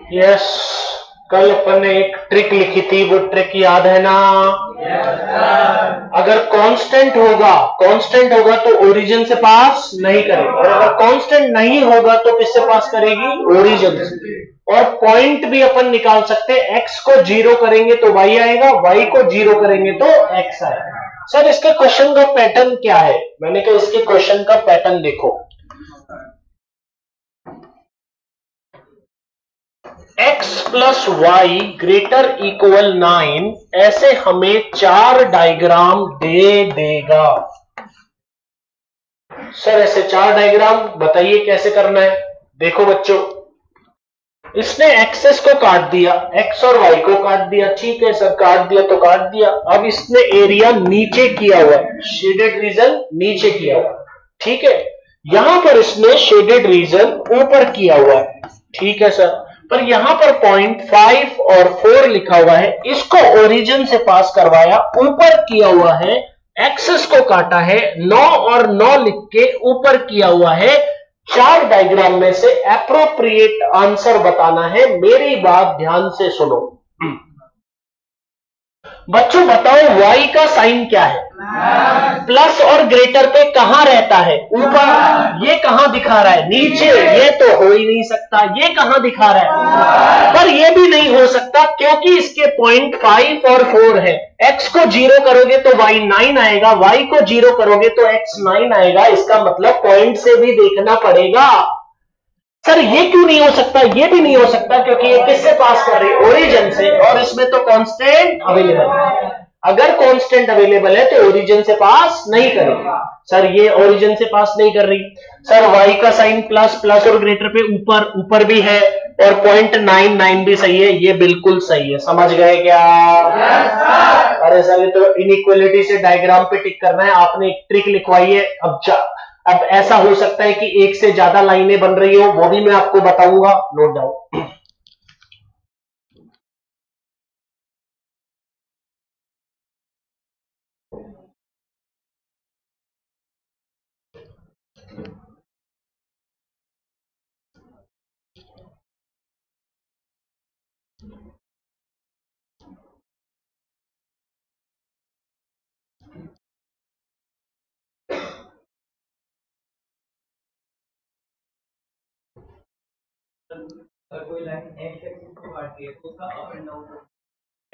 Yes, कल अपन ने एक ट्रिक लिखी थी, वो ट्रिक याद है ना? अगर कांस्टेंट होगा तो ओरिजिन से पास नहीं करेगी, और अगर कांस्टेंट नहीं होगा तो किससे पास करेगी? ओरिजिन से। और पॉइंट भी अपन निकाल सकते हैं, x को 0 करेंगे तो y आएगा, y को 0 करेंगे तो x आएगा। सर इसके क्वेश्चन का पैटर्न क्या है? मैंने कहा इसके क्वेश्चन का पैटर्न देखो, x plus Y greater equal 9, ऐसे हमें 4 डायग्राम दे देगा। सर ऐसे 4 डायग्राम बताइए कैसे करना है? देखो बच्चों, इसने एक्सेस को काट दिया, x और y को काट दिया, ठीक है सर, काट दिया तो काट दिया। अब इसने एरिया नीचे किया हुआ है, शेडेड रीजन नीचे किया हुआ है, ठीक है। यहां पर इसने शेडेड रीजन ऊपर किया हुआ है, ठीक है सर। पर यहां पर पॉइंट 5 और 4 लिखा हुआ है, इसको ओरिजिन से पास करवाया, ऊपर किया हुआ है, एक्सेस को काटा है, 9 और 9 लिख के ऊपर किया हुआ है। 4 डायग्राम में से एप्रोप्रिएट आंसर बताना है। मेरी बात ध्यान से सुनो बच्चों, बताओ y का साइन क्या है? प्लस और ग्रेटर पे कहां रहता है? ऊपर। ये कहां दिखा रहा है? नीचे। ये तो हो ही नहीं सकता। ये कहां दिखा रहा है? पर ये भी नहीं हो सकता क्योंकि इसके पॉइंट 5 और 4 है। x को 0 करोगे तो y 9 आएगा, y को 0 करोगे तो x 9 आएगा। इसका मतलब पॉइंट से भी देखना पड़ेगा। सर ये क्यों नहीं हो सकता? ये भी नहीं हो सकता क्योंकि ये किससे पास कर रही है? ओरिजिन से, और इसमें तो कांस्टेंट अवेलेबल है। अगर कांस्टेंट अवेलेबल है तो ओरिजिन से पास नहीं करेगी। सर ये ओरिजिन से पास नहीं कर रही। सर y का साइन प्लस, प्लस और ग्रेटर पे ऊपर भी है, और पॉइंट 9 भी सही है। ये बिल्कुल सही है, समझ गए क्या? अरे सर ये तो इनइक्वालिटी से डायग्राम पे टिक करना है, आपने एक ट्रिक लिखवाई है। अब ऐसा हो सकता है कि एक से ज्यादा लाइनें बन रही हो, वो भी मैं आपको बताऊंगा, नोट डाउन।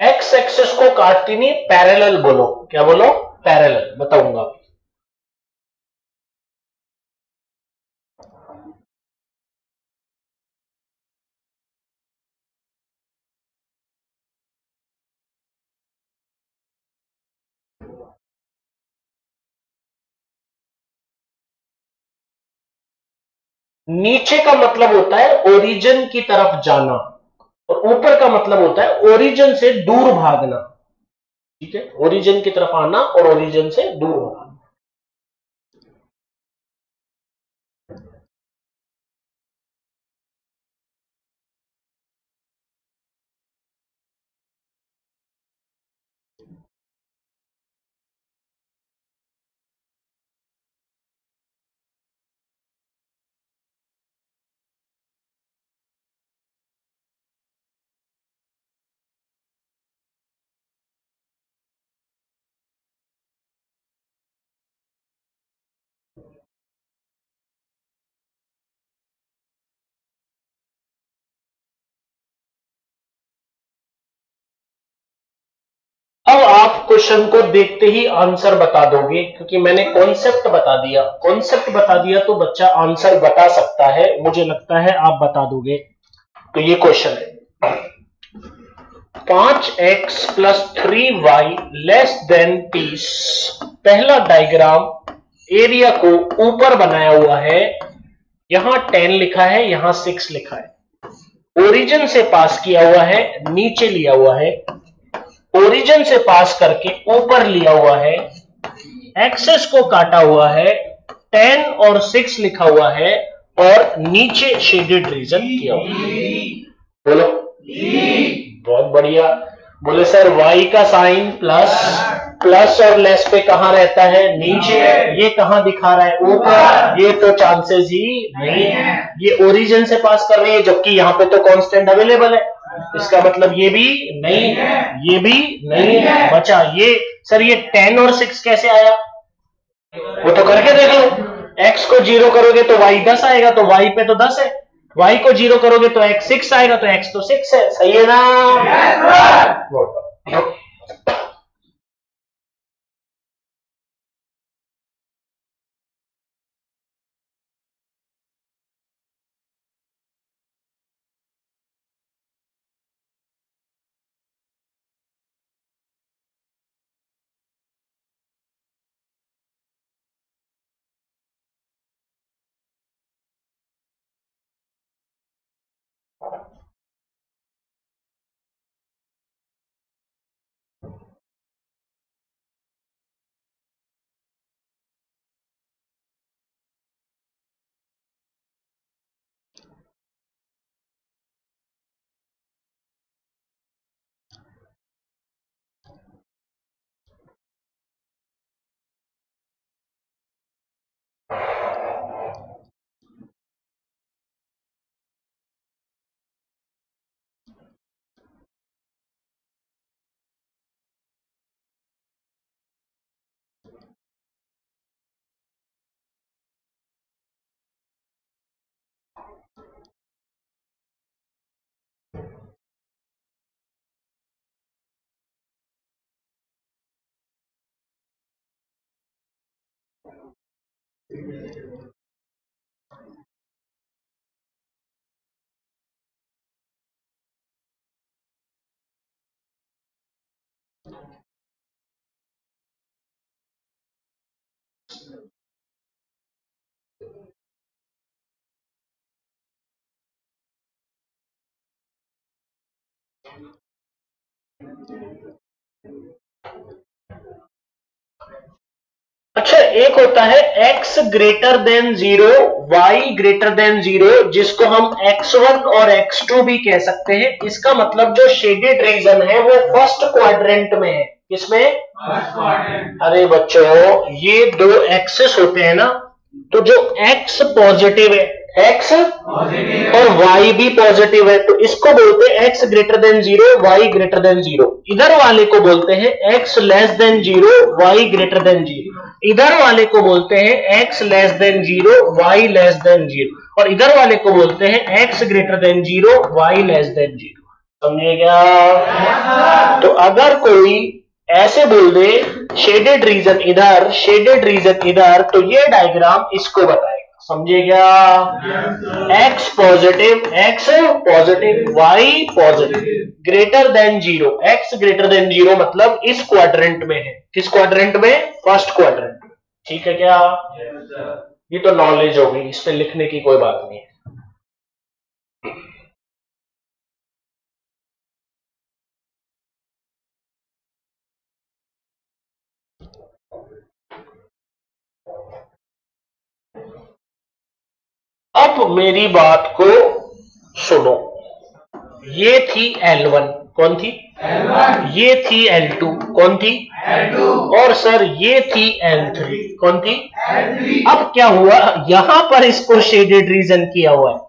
एक्स एक्सिस को काटती नहीं, पैरेलल बोलो। क्या बोलो? पैरेलल। बताऊंगा। नीचे का मतलब होता है ओरिजिन की तरफ जाना, और ऊपर का मतलब होता है ओरिजिन से दूर भागना, ठीक है। ओरिजिन की तरफ आना और ओरिजिन से दूर भागना। अब आप क्वेश्चन को देखते ही आंसर बता दोगे, क्योंकि मैंने कॉन्सेप्ट बता दिया। कॉन्सेप्ट बता दिया तो बच्चा आंसर बता सकता है। मुझे लगता है आप बता दोगे। तो ये क्वेश्चन है, 5x plus 3y less than 30। पहला डायग्राम एरिया को ऊपर बनाया हुआ है, यहां 10 लिखा है, यहां 6 लिखा है। ओरिजिन से पास किया हुआ है, नीचे लिया हुआ है। ओरिजिन से पास करके ऊपर लिया हुआ है। एक्सेस को काटा हुआ है, 10 और 6 लिखा हुआ है और नीचे शेडेड रीजन किया हुआ है। बोलो बहुत बढ़िया। बोले सर y का साइन प्लस और लेस पे कहां रहता है? नीचे। ये कहां दिखा रहा है? ऊपर। ये तो चांसेस ही नहीं है। ये ओरिजिन से पास कर रही है, जबकि यहाँ पे तो कांस्टेंट अवेलेबल है। इसका मतलब ये भी नहीं है, ये भी नहीं है। बचा ये। सर ये 10 और 6 कैसे आया? वो तो करके देख लो। x को 0 करोगे तो y 10 आएगा, तो y पे तो 10 है। y को 0 करोगे तो x 6 आएगा, तो x तो 6 है। सही है ना? अच्छा, एक होता है x greater than 0, y greater then 0, जिसको हम x1 और x2 भी कह सकते हैं। इसका मतलब जो शेडेड रीजन है वो फर्स्ट क्वाड्रेंट में है। किसमें? अरे बच्चों, ये दो एक्सेस होते हैं ना, तो जो x पॉजिटिव है, x और y भी पॉजिटिव है, तो इसको बोलते हैं x greater than 0, y greater then 0। इधर वाले को बोलते हैं x less than 0, y greater then 0। इधर वाले को बोलते हैं x less than 0, y less than 0। और इधर वाले को बोलते हैं x greater than 0, y less than 0। समझे क्या? तो अगर कोई ऐसे बोल दे शेडेड रीजन इधर, शेडेड रीजन इधर, तो ये डायग्राम इसको बताएगा। समझे क्या? x positive, y positive, greater than 0, x greater than 0 मतलब इस क्वाड्रेंट में है। किस क्वाड्रेंट में? फर्स्ट क्वाड्रेंट में। ठीक है क्या? ये तो नॉलेज होगी, इस पे लिखने की कोई बात नहीं है। अब मेरी बात को सुनो। ये थी L1, कौन थी? L1। ये थी L2, कौन थी? L2। और सर ये थी L3, कौन थी? L3। अब क्या हुआ, यहां पर इसको शेडेड रीजन किया हुआ है।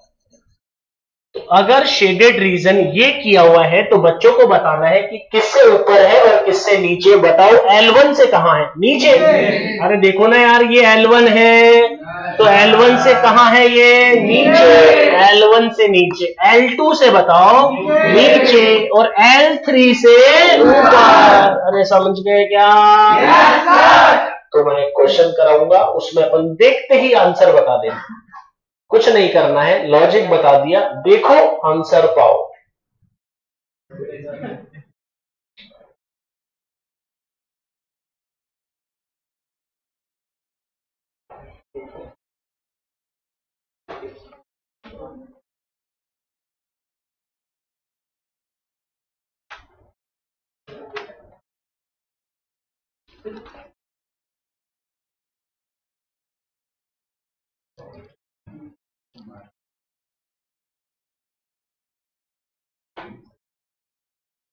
तो अगर शेडेड रीजन ये किया हुआ है तो बच्चों को बताना है कि किससे ऊपर है और किससे नीचे। बताओ L1 से कहां है? नीचे। अरे देखो ना यार, ये L1 है, तो L1 से कहां है? ये नीचे। L1 से नीचे। L2 से बताओ नीचे, और L3 से ऊपर। अरे समझ गए क्या? तो मैं क्वेश्चन कराऊंगा, उसमें अपन देखते ही आंसर बता देंगे। कुछ नहीं करना है, लॉजिक बता दिया, देखो आंसर पाओ।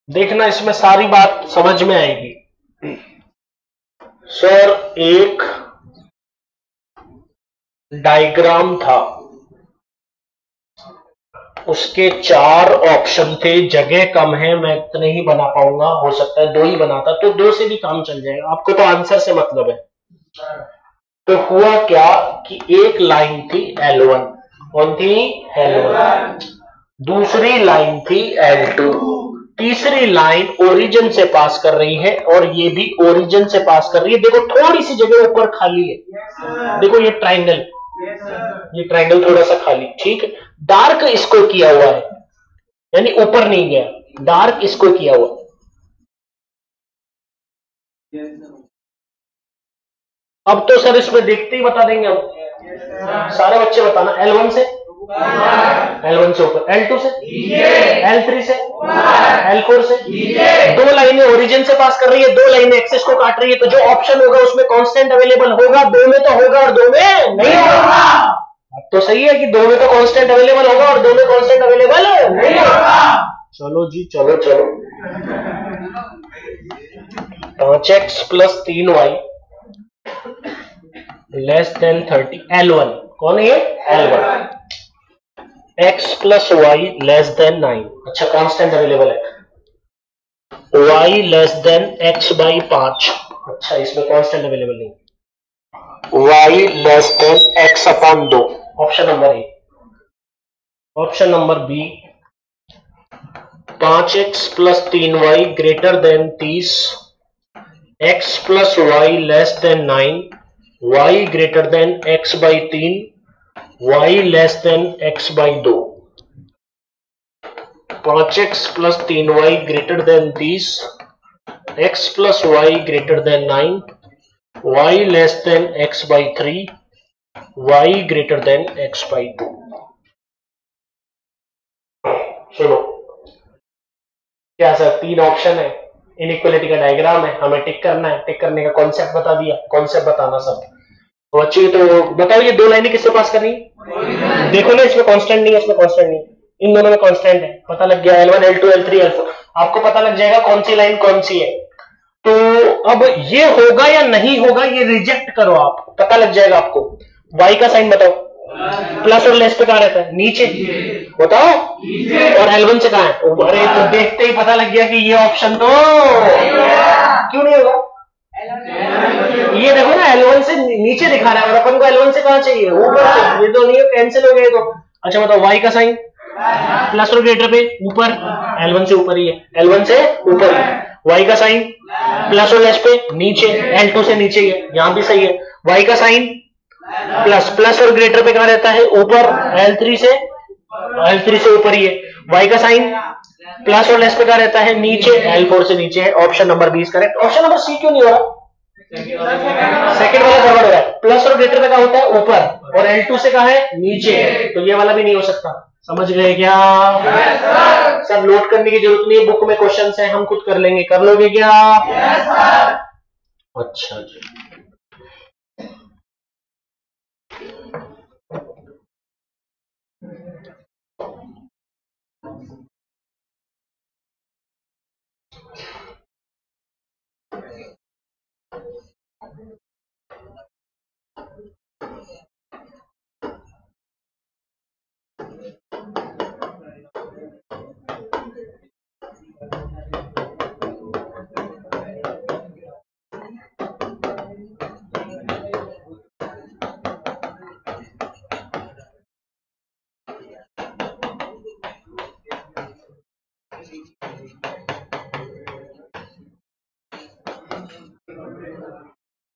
देखना इसमें सारी बात समझ में आएगी। सर एक डायग्राम था, उसके 4 ऑप्शन थे, जगह कम है, मैं इतने ही बना पाऊंगा, हो सकता है 2 ही बनाता, तो 2 से भी काम चल जाएगा, आपको तो आंसर से मतलब है। तो हुआ क्या कि एक लाइन थी L1, कौन थी? L1। दूसरी लाइन थी L2, तीसरी लाइन ओरिजिन से पास कर रही है और ये भी ओरिजिन से पास कर रही है। देखो थोड़ी सी जगह ऊपर खाली है, देखो ये ट्राइंगल, ये ट्राइंगल थोड़ा सा खाली, ठीक है। डार्क इसको किया हुआ है, यानी ऊपर नहीं गया, डार्क इसको किया हुआ। अब तो सर इसमें देखते ही बता देंगे हम, सारे बच्चे बताना। L1 से, L1 से ऊपर, L2 से, L3 से, L4 से। 2 लाइनें ओरिजिन से पास कर रही है, 2 लाइनें एक्सिस को काट रही है, तो जो ऑप्शन होगा उसमें कांस्टेंट अवेलेबल होगा, 2 में तो होगा और 2 में नहीं होगा। अब तो सही है कि 2 में तो कांस्टेंट अवेलेबल होगा और 2 में कांस्टेंट अवेलेबल नहीं होगा। चलो जी, चलो चलो। 5x + 3y < 30। L1 कौन है? L1। x + y < 9। अच्छा, कांस्टेंट अवेलेबल है। y < x/5। अच्छा, इसमें कांस्टेंट अवेलेबल नहीं। y < x/2। Option number A. Option number B, 5x + 3y > 30, x + y < 9, y > x/3, y < x/2। 5x + 3y > 30, x + y > 9, y < x/3, y > x/2। सुनो क्या sir, 3 option है, inequality का diagram है, हमें टिक करना है, टिक करने का कॉन्सेप्ट बता दिया, कॉन्सेप्ट बताना सब। तो अच्छी, तो बताओ ये 2 लाइनें किससे पास कर रही है? देखो ना, इसमें कांस्टेंट नहीं है, इसमें कांस्टेंट नहीं है, इन दोनों में कांस्टेंट है। पता लग गया, L1 L2 L3 L4, आपको पता लग जाएगा कौन सी लाइन कौन सी है। तो अब ये होगा या नहीं होगा, ये रिजेक्ट करो आप, पता लग जाएगा आपको। y का साइन बताओ, प्लस और लेस पे कहां रहता है? नीचे, बताओ। और L1 से कहां है? अरे तो देखते ही पता लग गया कि ये ऑप्शन तो क्यों नहीं होगा। ये देखो ना, L1 से नीचे दिखा रहा है और अपन को L1 से कहां चाहिए? ऊपर से। ये तो नहीं, कैंसिल हो गए तो। अच्छा बताओ, y का साइन प्लस और ग्रेटर पे ऊपर, L1 से ऊपर ही है, L1 से ऊपर ही। y का साइन प्लस और लेस पे नीचे, L2 से नीचे ही है, यहां भी सही है। y का साइन प्लस और ग्रेटर पे कहां रहता है? ऊपर, L3 से ऊपर ही है। y का साइन प्लस और लेस पे कहां रहता है? नीचे, L4 से नीचे है। Option number 20 correct. Option number C क्यों नहीं हो रहा? सेकंड वाला गड़बड़ हो रहा है। प्लस और ग्रेटर पे कहां होता है? ऊपर, और L2 से कहां है? नीचे, तो ये वाला भी नहीं हो सकता। समझ गए क्या? सर नोट करने की जरूरत नहीं है, बुक में क्वेश्चंस हैं, हम खुद कर लेंगे, कर लोगे क्या? अच्छा जी।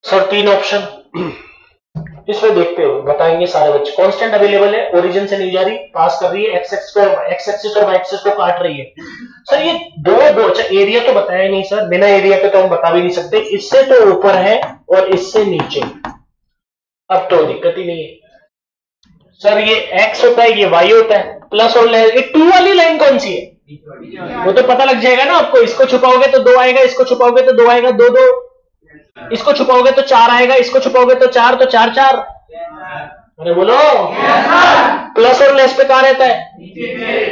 सर 3 ऑप्शन इसमें देखते हो, बताएंगे सारे बच्चे। कांस्टेंट अवेलेबल है, ओरिजिन से नहीं जा रही, पास कर रही है, एक्स एक्सिस और वाई एक्सिस को काट रही है। सर ये दो अच्छा एरिया तो बताया नहीं सर, बिना एरिया के तो हम बता भी नहीं सकते। इससे तो ऊपर है और इससे नीचे, अब तो दिक्कत ही नहीं है। सर ये एक्स होता है, ये वाई होता है, प्लस और ये 2 वाली लाइन कौन सी है? वो तो पता लग जाएगा ना आपको। इसको छुपाओगे तो 2 आएगा, इसको छुपाओगे तो 2 आएगा, 2 2 इसको छुपाओगे तो 4 आएगा, इसको छुपाओगे तो 4, तो 4 4। अरे बोलो। प्लस और लेस पे कहां रहता है?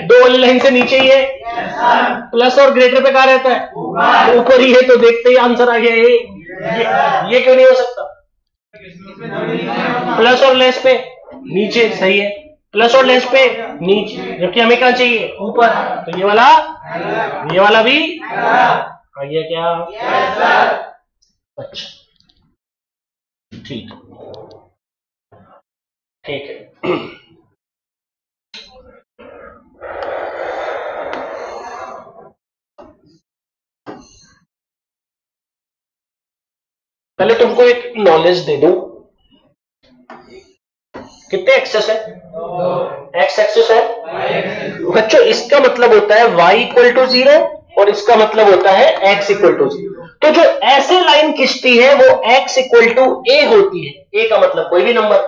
2 वाली लाइन से नीचे ही है। प्लस और ग्रेटर पे कहां रहता है? ऊपर ही है। तो देखते ही आंसर आ गया ये क्यों नहीं हो सकता? प्लस और लेस पे नीचे, सही है। प्लस और लेस पे नीचे, जबकि हमें कहां चाहिए? ऊपर। तो ये वाला भी आ गया क्या? अच्छा, ठीक है। पहले तुमको एक नॉलेज दे दूं, कितने एक्सेस है? एक्स एक्सेस है बच्चों। इसका मतलब होता है y इक्वल टू 0 और इसका मतलब होता है x इक्वल टू 0। तो जो ऐसे लाइन खिंचती है वो x इक्वल टू a होती है। a का मतलब कोई भी नंबर,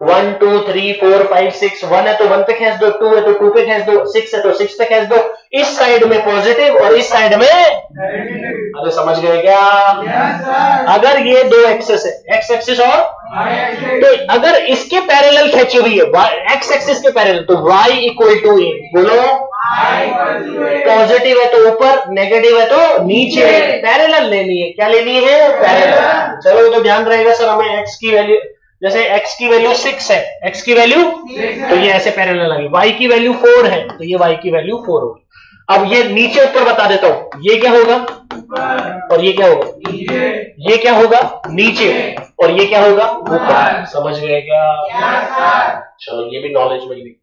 1 2 3 4 5 6। 1 है तो 1 पे खींच दो, 2 है तो 2 पे खींच दो, 6 है तो 6 पे खींच दो। इस साइड में पॉजिटिव और इस साइड में, अरे समझ गए क्या? अगर ये दो एक्सेस है, एक्स एक्सिस और तो अगर इसके पैरेलल खींची हुई है एक्स एक्सिस के पैरेलल, तो y इक्वल टू ए। बोलो। पॉजिटिव है तो ऊपर, नेगेटिव है तो नीचे। पैरेलल लेनी है। क्या लेनी है? पैरेलल। चलो ये तो ध्यान रहेगा सर हमें। x की वैल्यू, जैसे x की वैल्यू 6 है, x की वैल्यू तो ये ऐसे पैरेलल आएगी। y की वैल्यू 4 है तो ये y की वैल्यू 4 होगी। अब ये नीचे ऊपर बता देता हूं, ये क्या होगा और ये क्या होगा? ये क्या होगा? नीचे। और ये क्या होगा? ऊपर। समझ गए क्या? चलो ये भी नॉलेज मिल गई।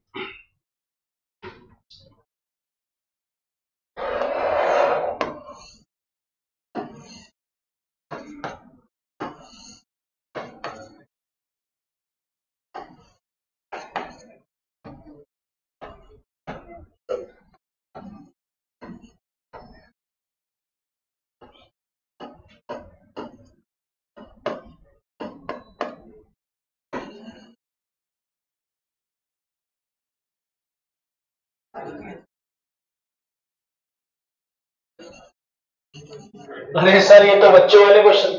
अरे सर ये तो बच्चों वाले क्वेश्चन।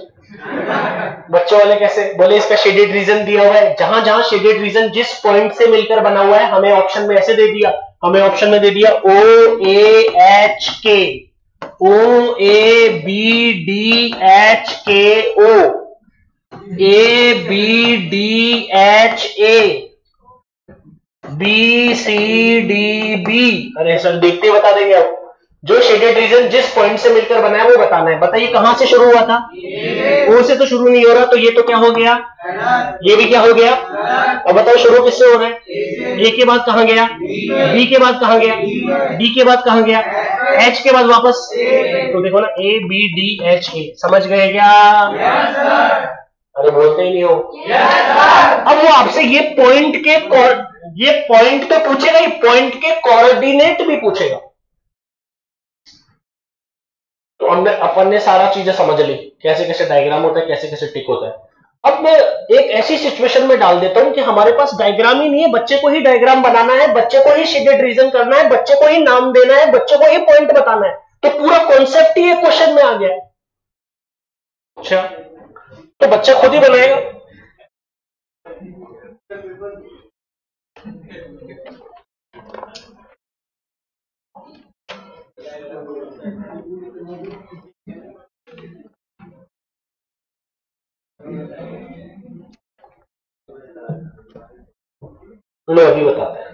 बच्चों वाले कैसे? बोले इसका शेडेड रीजन दिया हुआ है। जहां जहां शेडेड रीजन जिस पॉइंट से मिलकर बना हुआ है, हमें ऑप्शन में ऐसे दे दिया, हमें ऑप्शन में दे दिया OAHK, OABDHK, OABDHA, BCDB। अरे सर देखते बता देंगे आप। जो शेडेड रीजन जिस पॉइंट से मिलकर बना है वो बताना है। बताइए कहां से शुरू हुआ था? ओ से तो शुरू नहीं हो रहा, तो ये तो क्या हो गया? ये भी क्या हो गया? अब बताओ शुरू किससे हो रहा है? ए के बाद कहां गया? बी के बाद कहां गया? डी के बाद कहां गया? एच के बाद वापस। तो देखो ना, ABDHA। समझ गए क्या? अरे बोलते ही नहीं हो। अब वो आपसे ये पॉइंट तो पूछेगा ही, पॉइंट के कोऑर्डिनेट भी पूछेगा। तो अपन ने सारा चीजें समझ ली, कैसे कैसे डायग्राम होता है, कैसे कैसे टिक होता है। अब मैं एक ऐसी सिचुएशन में डाल देता हूं कि हमारे पास डायग्राम ही नहीं है, बच्चे को ही डायग्राम बनाना है, बच्चे को ही शेडेड रीजन करना है, बच्चे को ही नाम देना है, बच्चे को ही पॉइंट बताना है। तो पूरा कॉन्सेप्ट ही एक क्वेश्चन में आ गया। अच्छा, तो बच्चा खुद ही बनाएगा। लो अभी बताते हैं।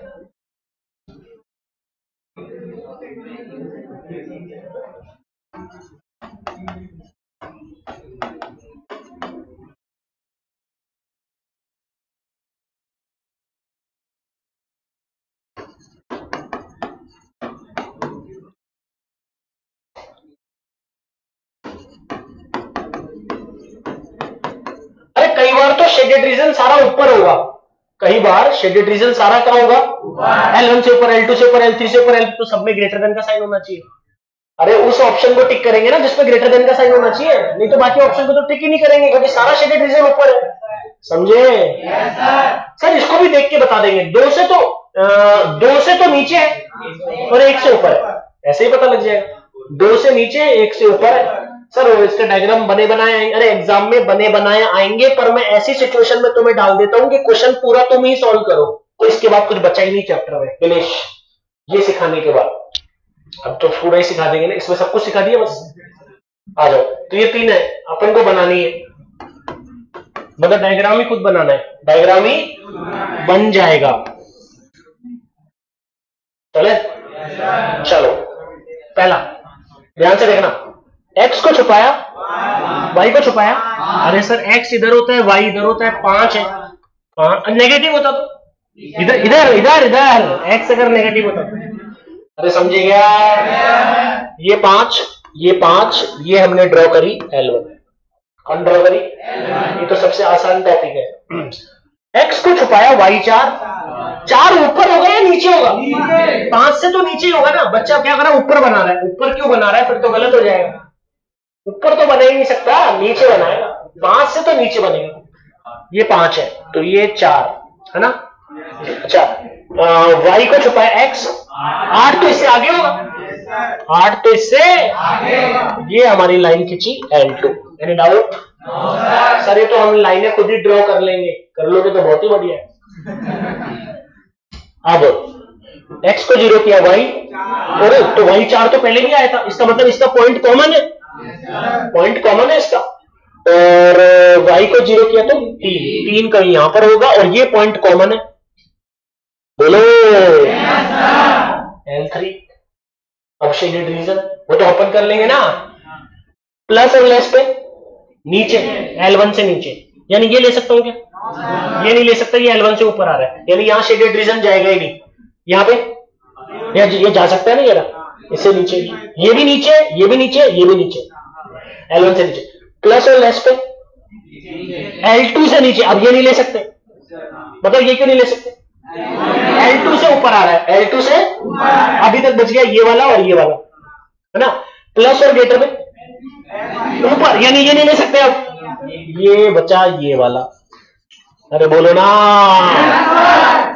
कई बार तो शेडेड रीजन सारा ऊपर होगा, कई बार शेडेड रीजन सारा क्या होगा? L1 से ऊपर, L2 से ऊपर, L3 से ऊपर, तो सब में ग्रेटर देन का साइन होना चाहिए। अरे उस ऑप्शन को टिक करेंगे ना जिसमें ग्रेटर देन का साइन होना चाहिए, नहीं तो बाकी ऑप्शन को तो टिक ही नहीं करेंगे क्योंकि सारा शेडेड रीजन ऊपर है। समझे? सर इसको भी देख के बता देंगे। 2 से तो नीचे है और 1 से ऊपर है, ऐसे ही पता लग जाएगा। 2 से नीचे 1 से ऊपर है। सर इसके डायग्राम बने बनाए आएंगे, अरे एग्जाम में बने बनाए आएंगे, पर मैं ऐसी सिचुएशन में तुम्हें डाल देता हूं कि क्वेश्चन पूरा तुम ही सॉल्व करो, तो इसके बाद कुछ बचा ही नहीं चैप्टर में फिनिश। ये सिखाने के बाद अब तो पूरा ही सिखा देंगे ना, इसमें सब कुछ सिखा दिया बस। आ जाओ, तो ये 3 है अपन को बनानी है, मतलब डायग्राम ही खुद बनाना है, डायग्राम ही बन जाएगा। चले चलो, पहला ध्यान से देखना, x को छुपाया y को छुपाया, अरे सर x इधर होता है y इधर होता है, 5 है, नेगेटिव होता तो इधर इधर इधर इधर x अगर नेगेटिव होता तो, अरे समझे क्या, ये 5 ये 5 ये हमने ड्रॉ करी L1, कौन ड्रॉ करी, ये तो सबसे आसान टॉपिक है। x को छुपाया y 4 ऊपर होगा या नीचे होगा, 5 से तो नीचे होगा ना, बच्चा क्या कर रहा है ऊपर बना रहा है, ऊपर क्यों बना रहा है, फिर तो गलत हो जाएगा, ऊपर तो बना ही नहीं सकता, नीचे बनाएगा, 5 से तो नीचे बनेगा, ये 5 है तो ये 4 है ना। अच्छा y को छुपाया x, 8 तो इससे आगे होगा, 8 तो इससे ये हमारी लाइन खींची L2, एनी डाउट, सर ये तो हम लाइनें खुद ही ड्रॉ कर लेंगे, कर लोगे तो बहुत ही बढ़िया है। अब x को 0 किया y, और तो y 4 तो पहले भी आया था, इसका मतलब इसका पॉइंट कॉमन है, पॉइंट कॉमन है इसका, और y को 0 किया तो 3 कहीं यहां पर होगा, और ये पॉइंट कॉमन है, बोलो L3। अब शेडेड रीजन वो तो ओपन कर लेंगे ना, प्लस और लेस पे नीचे, L1 से नीचे, यानी ये ले सकता हूं क्या, ये नहीं ले सकता, ये L1 से ऊपर आ रहा है, यानी यहां शेडेड रीजन जाएगा ही नहीं, यहाँ पे ये जा सकता है ना, ये इससे नीचे, ये भी नीचे ये भी नीचे ये भी नीचे, L1 से नीचे, प्लस और लेस पे L2 से नीचे, अब ये नहीं ले सकते, मतलब ये क्यों नहीं ले सकते, L2 से ऊपर आ रहा है, L2 से अभी तक बच गया ये वाला और ये वाला है ना, प्लस और ग्रेटर में ऊपर, यानी ये नहीं ले सकते, अब ये बचा ये वाला, अरे बोलो ना,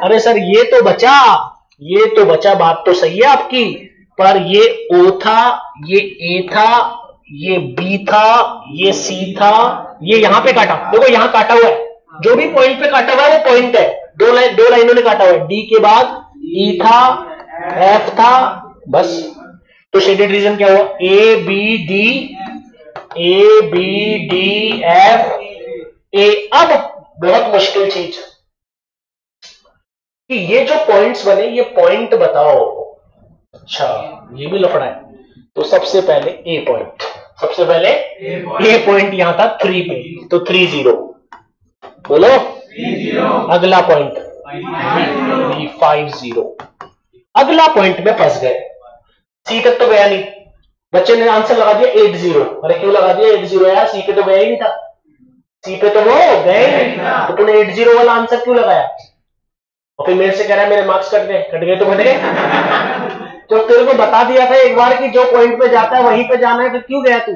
अरे सर ये तो बचा, बात तो सही है आपकी, पर ये O था, ये A था, ये B था, ये C था, ये यहां पे काटा, देखो यहां काटा हुआ है, जो भी पॉइंट पे काटा हुआ है वो पॉइंट है, दो लाइनों ने काटा हुआ है, D के बाद E था, F था, बस, तो शेडेड रीजन क्या हुआ, A B D F A। अब बहुत मुश्किल चीज कि ये जो पॉइंट्स बने, ये पॉइंट बताओ, अच्छा ये भी लफड़ा है, तो सबसे पहले A पॉइंट, सबसे पहले A पॉइंट यहां था 3 पे, तो 3 0, बोलो 3-0। अगला पॉइंट B5 0, अगला पॉइंट में फंस गए, C तक तो गया नहीं, बच्चे ने आंसर लगा दिया 8 0, अरे क्यों लगा दिया 8 0 यार, C पे तो गया ही नहीं था, C पे तो वो गए नहीं, तो तूने 8 0 वाला आंसर क्यों लगाया, और फिर मेरे से कह रहा है मेरे मार्क्स कट गए तो कट गए, तो तेरे को बता दिया था एक बार कि जो पॉइंट पे जाता है वहीं पे जाना है, फिर क्यों गया तू,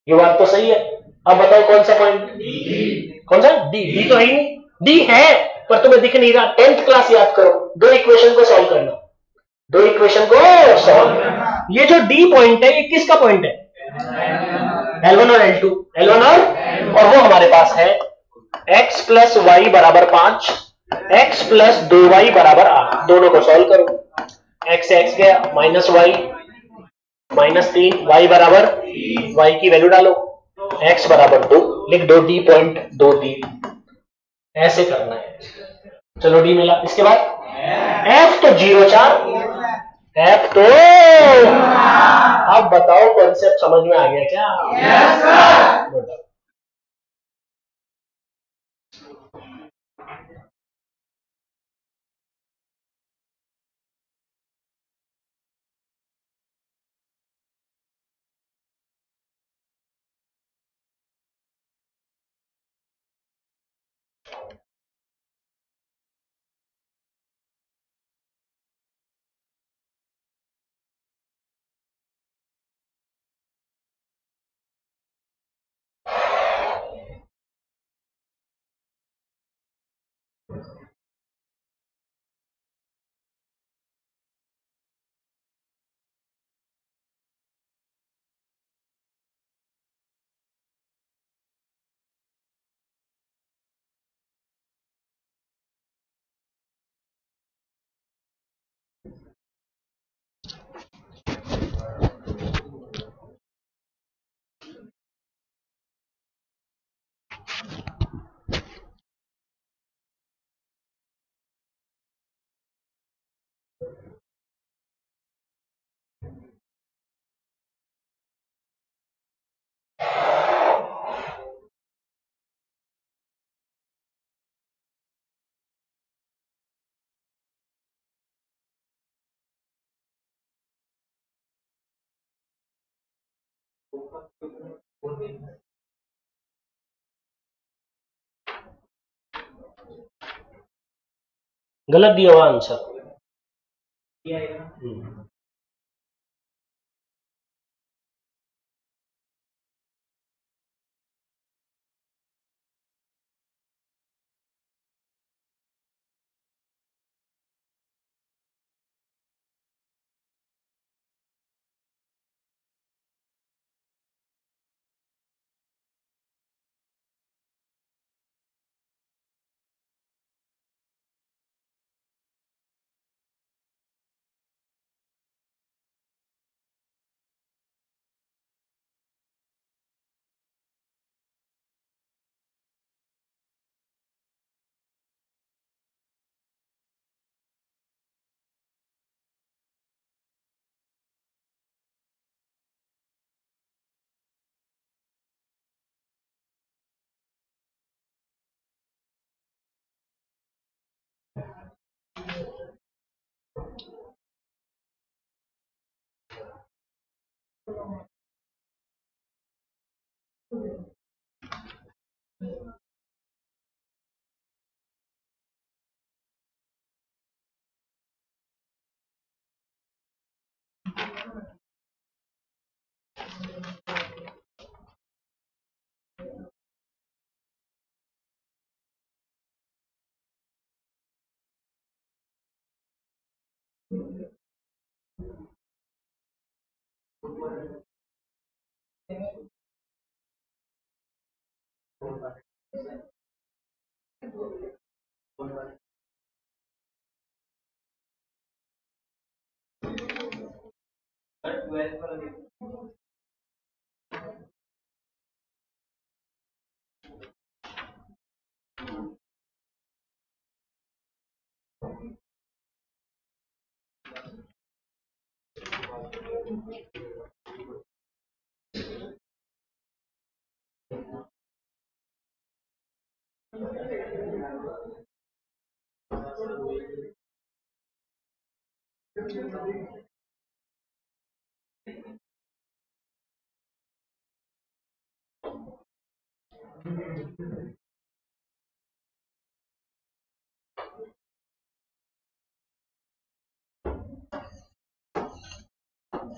ये बात तो सही है। अब बताओ कौन सा पॉइंट, कौन सा, डी तो है ही नहीं, डी है पर तुम्हें दिख नहीं रहा, 10th क्लास याद करो, दो इक्वेशन को सॉल्व करना, दो इक्वेशन को सॉल्व, ये जो डी पॉइंट है ये किसका पॉइंट है, L1 और L2, L1 और वो हमारे पास है x प्लस वाई बराबर 5, x प्लस 2y बराबर 8, दोनों को सॉल्व करो, x से x गया, माइनस वाई माइनस 3, y बराबर y की वैल्यू डालो, x बराबर 2, लिख दो डी पॉइंट, 2 डी, ऐसे करना है, चलो डी मिला, इसके बाद f तो 0 4, f तो, अब बताओ कॉन्सेप्ट समझ में आ गया क्या, यस सर। गलत दिया हुआ आंसर।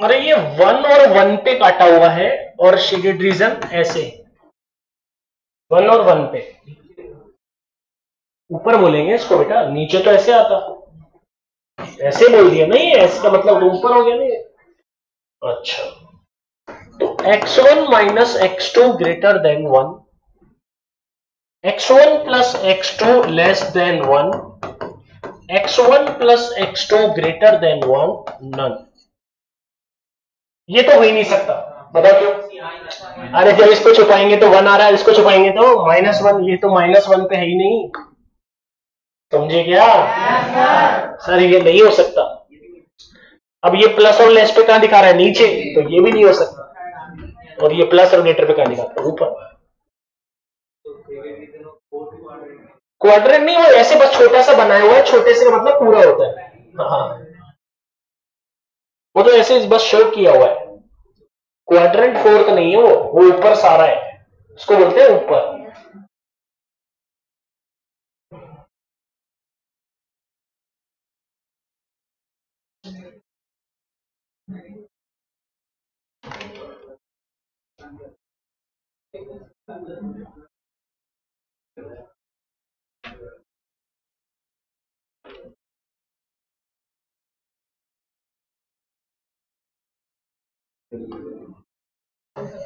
अरे ये 1 और 1 पे काटा हुआ है और शेडेड रीजन ऐसे 1 और 1 पे ऊपर बोलेंगे इसको बेटा, नीचे तो ऐसे आता, ऐसे बोल दिया नहीं, ऐसे का मतलब ऊपर हो गया नहीं। अच्छा, तो x1 minus x2 greater than 1, x1 plus x2 less than 1, x1 plus x2 greater than 1, none. ये तो हो ही नहीं सकता, बताओ क्यों? अरे जब इसको छुपाएंगे तो 1 आ रहा है, इसको छुपाएंगे तो -1, ये तो -1 पे है ही नहीं, समझे क्या? सर ये नहीं हो सकता। अब ये प्लस और लेस पे कहां दिखा रहा है? नीचे, तो ये भी नहीं हो सकता। और ये प्लस और ग्रेटर पे कहां दिखाता है? ऊपर। क्वाड्रेंट नहीं, वो ऐसे बस छोटा सा बनाया हुआ है, छोटे से का मतलब पूरा होता है। हाँ, वो तो ऐसे बस शो किया हुआ है। क्वाड्रेंट फोर्थ नहीं है वो ऊपर सारा है, उसको बोलते हैं ऊपर।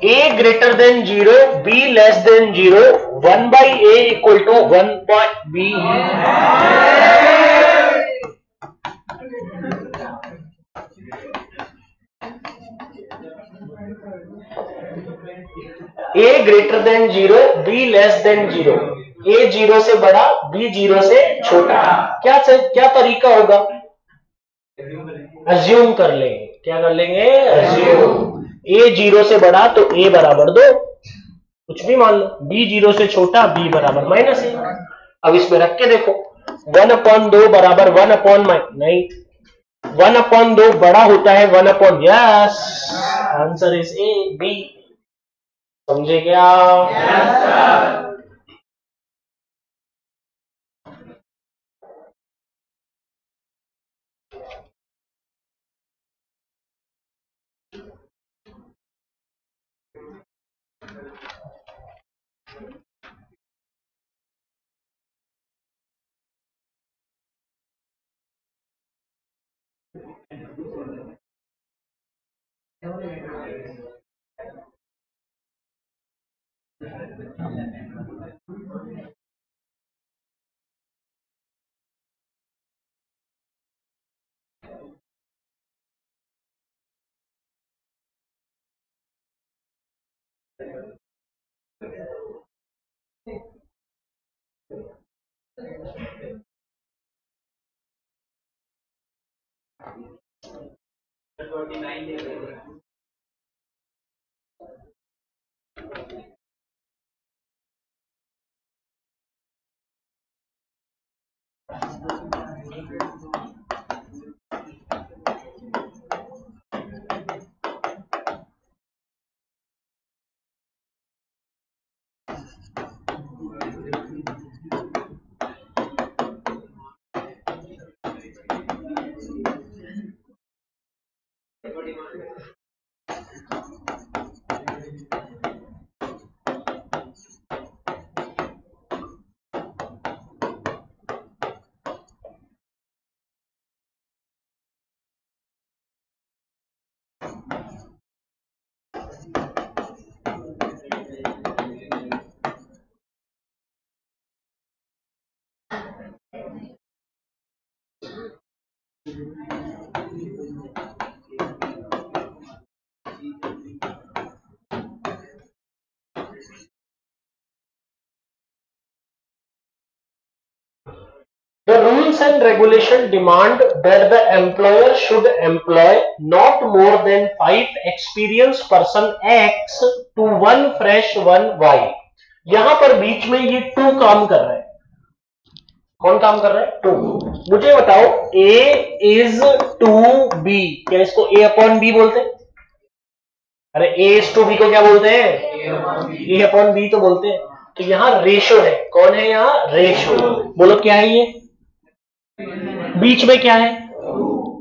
A greater than 0, B less than 0, 1 by A equal to 1 by B. A greater than 0, B less than 0. A 0 से बड़ा, B 0 से छोटा। क्या तरीका होगा? अज्यूम कर लेंगे। क्या कर लेंगे? अज्यूम। A 0 से बड़ा तो A बराबर 2, कुछ भी मान लो। B 0 से छोटा, B बराबर -1। अब इसमें रख के देखो, 1/2 बराबर 1/, नहीं, 1/2 बड़ा होता है 1/, yes, answer is A, B। समझे क्या? Yes sir. The rules and regulation demand that the employer should employ not more than 5 experienced person X to 1 fresh one Y. यहां पर बीच में ये 2 काम कर रहा है. कौन काम कर रहा है? 2. मुझे बताओ A is to B, क्या इसको A upon B बोलते हैं? अरे A is to B को क्या बोलते हैं? A upon B तो बोलते हैं. तो यहां रेशो है. कौन है यहां? रेशो. बोलो क्या है ये? बीच में क्या है?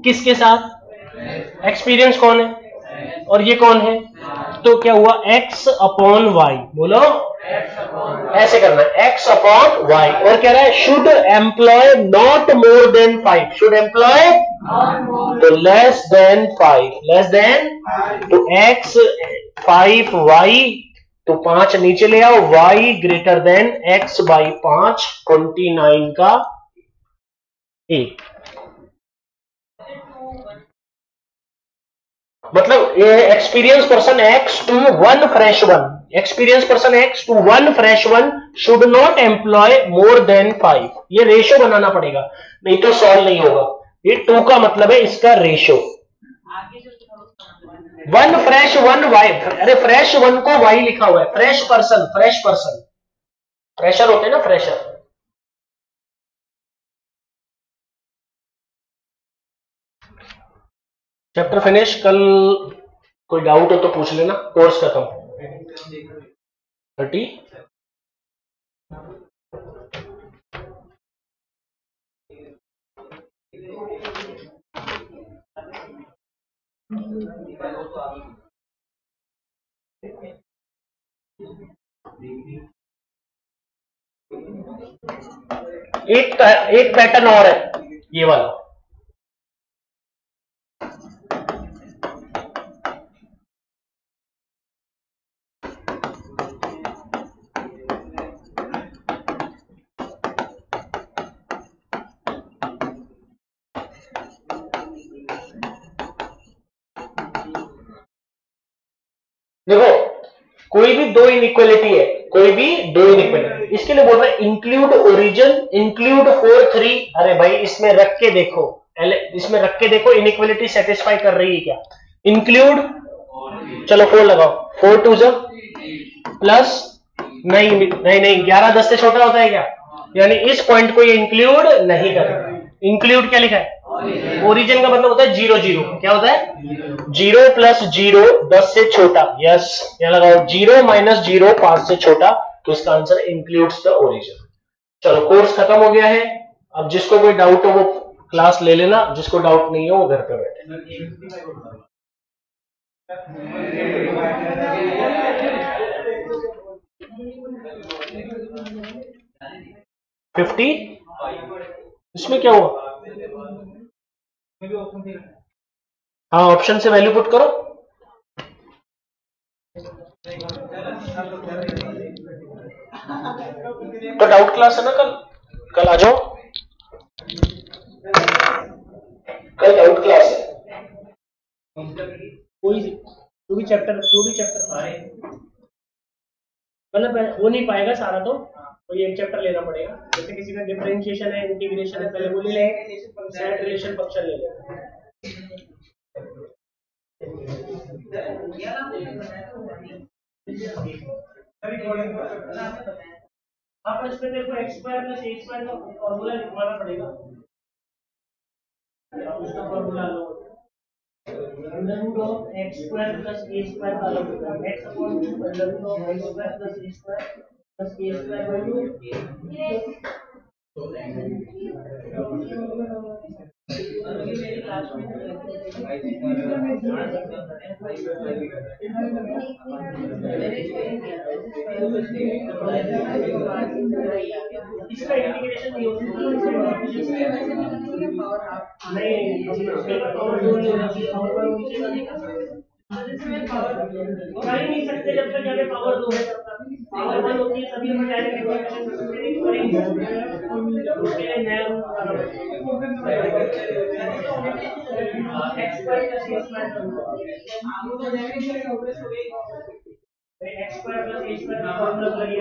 किसके साथ? एक्सपीरियंस कौन है? और ये कौन है? तो क्या हुआ? x upon y. बोलो ऐसे करना है, x अपॉन वाई. और कह रहा है should employ not more than 5. Should employ तो लेस देन 5. लेस देन तो x 5 y तो 5 नीचे ले आओ. y greater than x by 5 29 का 1. मतलब experience person x to 1 fresh one. Experience person x to 1 fresh one should not employ more than 5. ये ratio बनाना पड़ेगा, नहीं तो सॉल्व नहीं होगा. ये 2 का मतलब है इसका रेशो. 1 fresh 1 y. अरे फ्रेश 1 को वाई लिखा हुआ है. Fresh person, fresh person, fresher होते हैं ना, फ्रेशर. Chapter finish. कल कोई डाउट हो तो पूछ लेना. कोर्स खत्म. 30 एक पैटर्न और है ये वाला. देखो कोई भी 2 इनइक्वालिटी है, कोई भी 2 इनइक्वालिटी. इसके लिए बोल रहा है इंक्लूड ओरिजिन, इंक्लूड 4 3. अरे भाई इसमें रख के देखो, इसमें रख के देखो इनइक्वालिटी सेटिस्फाई कर रही है क्या. इंक्लूड, चलो 4 लगाओ. 4 2 जा प्लस नहीं नहीं नहीं 11 10 से छोटा होता है क्या? यानी इस पॉइंट को ये इंक्लूड नहीं करेगा. इंक्लूड क्या लिखा है? ओरिजिन का मतलब होता है 0 0। क्या होता है 0 प्लस 0 10 से छोटा। यस, यहाँ लगाओ 0 माइनस 0 5 से छोटा, तो इसका आंसर इंक्लूड्स द ओरिजिन। चलो कोर्स खत्म हो गया है। अब जिसको कोई डाउट हो वो क्लास ले लेना, जिसको डाउट नहीं हो वो घर पे बैठे। 50 इसमें क्या हुआ? हाँ, ऑप्शन से वैल्यू पुट करो। तो डाउट क्लास है ना कल? कल आ जाओ, कल डाउट क्लास है। कोई जो भी चैप्टर मतलब हो नहीं पाएगा सारा, तो कोई एक चैप्टर लेना पड़ेगा। जैसे किसी का डिफरेंशिएशन है, इंटीग्रेशन है, पहले वो ले लें, सेट रिलेशन फंक्शन ले लें। आप इसमें देखो x square plus a square का फॉर्मूला लिखवाना पड़ेगा। उसका फॉर्मूला लो, under root of x square plus a square का अलग होगा, x upon under root of y square plus a square plus a square by 2। इसका इंटीग्रेशन नहीं होता, पावर 2 नहीं होना चाहिए, पावर 1 नीचे का नहीं कर सकते, कर ही नहीं सकते जब तक यहाँ पे पावर 2 है। तब तक पावर 1 होती है तभी हम डायरेक्ट इंटीग्रेशन करेंगे, उसके लिए नया रूल बनाना पड़ेगा। x square plus a square का फॉर्मूला लगाइए